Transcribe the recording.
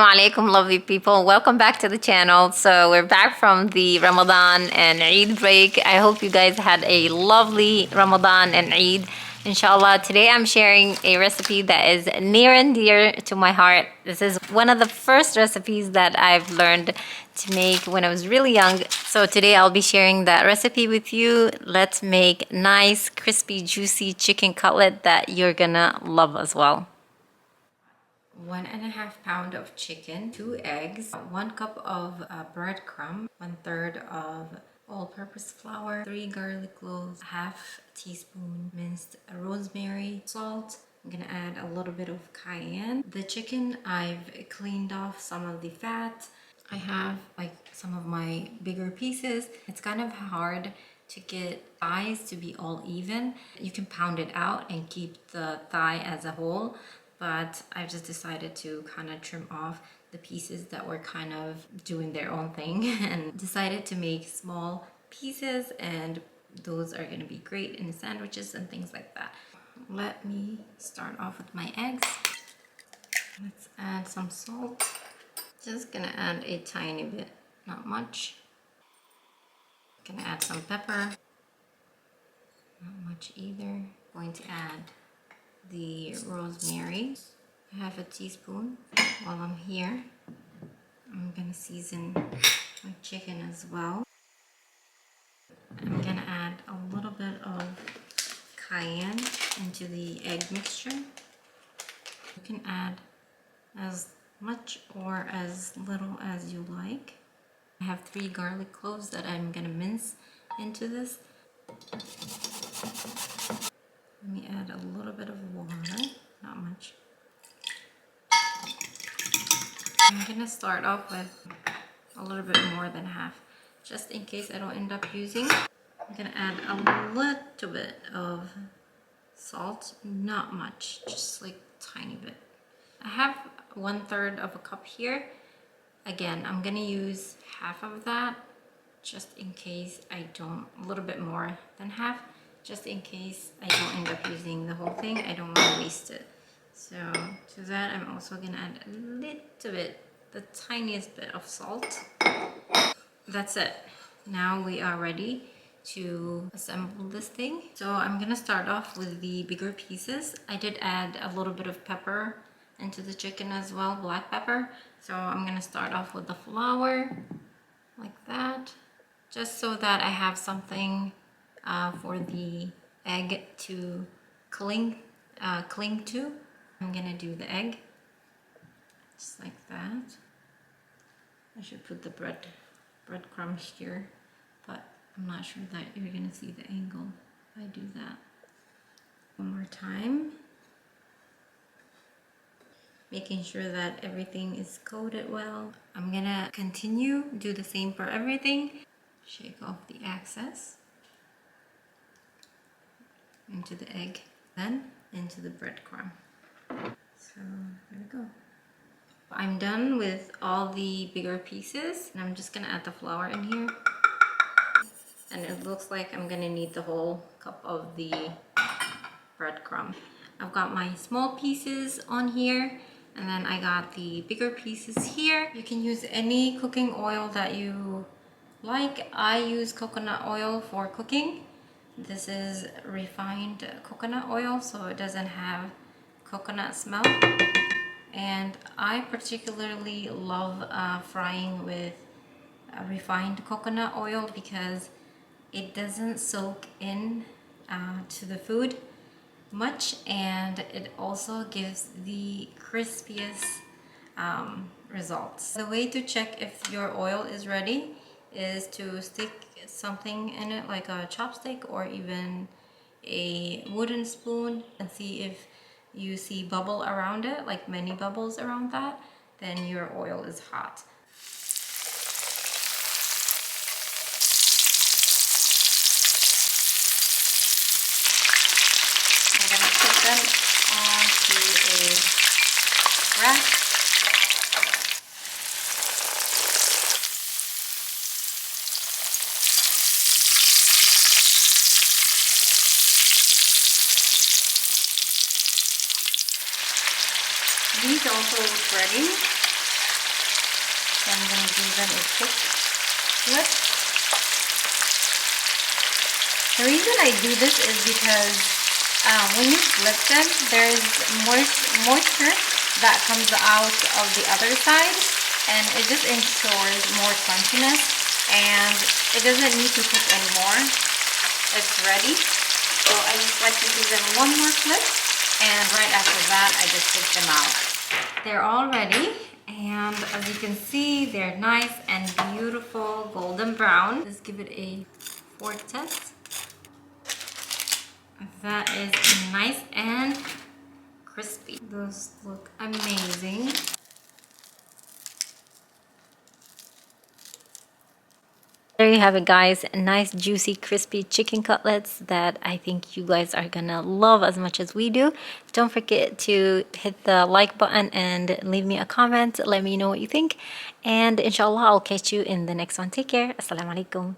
alaikum, lovely people. Welcome back to the channel. So we're back from the Ramadan and Eid break. I hope you guys had a lovely Ramadan and Eid. Inshallah, today I'm sharing a recipe that is near and dear to my heart. This is one of the first recipes that I've learned to make when I was really young. So today I'll be sharing that recipe with you. Let's make nice, crispy, juicy chicken cutlet that you're gonna love as well. 1.5 pounds of chicken, 2 eggs, 1 cup of breadcrumb, 1/3 of all-purpose flour, 3 garlic cloves, half teaspoon minced rosemary, salt. I'm gonna add a little bit of cayenne. The chicken, I've cleaned off some of the fat. I have like some of my bigger pieces. It's kind of hard to get thighs to be all even. You can pound it out and keep the thigh as a whole, but I've just decided to kind of trim off the pieces that were kind of doing their own thing and decided to make small pieces, and those are going to be great in sandwiches and things like that. Let me start off with my eggs. Let's add some salt. Just gonna add a tiny bit, not much. Gonna add some pepper, not much either. Going to add the rosemary, half a teaspoon. While I'm here, I'm gonna season my chicken as well. I'm gonna add a little bit of cayenne into the egg mixture. You can add as much or as little as you like. I have 3 garlic cloves that I'm gonna mince into this. Let me add a little bit of water, not much. I'm gonna start off with a little bit more than half, just in case I don't end up using. I'm gonna add a little bit of salt, not much, just like tiny bit. I have 1/3 of a cup here. Again, I'm gonna use half of that, just in case I don't, a little bit more than half, just in case I don't end up using the whole thing. I don't want to waste it. So to that, I'm also gonna add a little bit, the tiniest bit of salt. That's it. Now we are ready to assemble this thing. So I'm gonna start off with the bigger pieces. I did add a little bit of pepper into the chicken as well, black pepper. So I'm gonna start off with the flour, like that, just so that I have something for the egg to cling to. I'm gonna do the egg, just like that. I should put the breadcrumbs here, but I'm not sure that you're gonna see the angle if I do that. One more time. Making sure that everything is coated well. I'm gonna continue, do the same for everything. Shake off the excess into the egg, then into the breadcrumb. So there we go. I'm done with all the bigger pieces, and I'm just gonna add the flour in here. And it looks like I'm gonna need the whole cup of the breadcrumb. I've got my small pieces on here, and then I got the bigger pieces here. You can use any cooking oil that you like. I use coconut oil for cooking. This is refined coconut oil, so it doesn't have coconut smell. And I particularly love frying with refined coconut oil because it doesn't soak in to the food much, and it also gives the crispiest results. The way to check if your oil is ready is to stick something in it, like a chopstick or even a wooden spoon, and see if you see bubble around it, like many bubbles around that, then your oil is hot. I'm gonna put them onto a rack. These also look ready. give them a quick flip. The reason I do this is because when you flip them, there's moisture that comes out of the other side, and it just ensures more crunchiness, and it doesn't need to cook anymore. It's ready. So I just like to give them one more flip, and right after that I just take them out. They're all ready, and as you can see, they're nice and beautiful golden brown. Let's give it a fork test. That is nice and crispy. Those look amazing. There you have it, guys. Nice juicy crispy chicken cutlets that I think you guys are gonna love as much as we do. Don't forget to hit the like button and leave me a comment. Let me know what you think, and inshallah I'll catch you in the next one. Take care. Assalamu alaikum.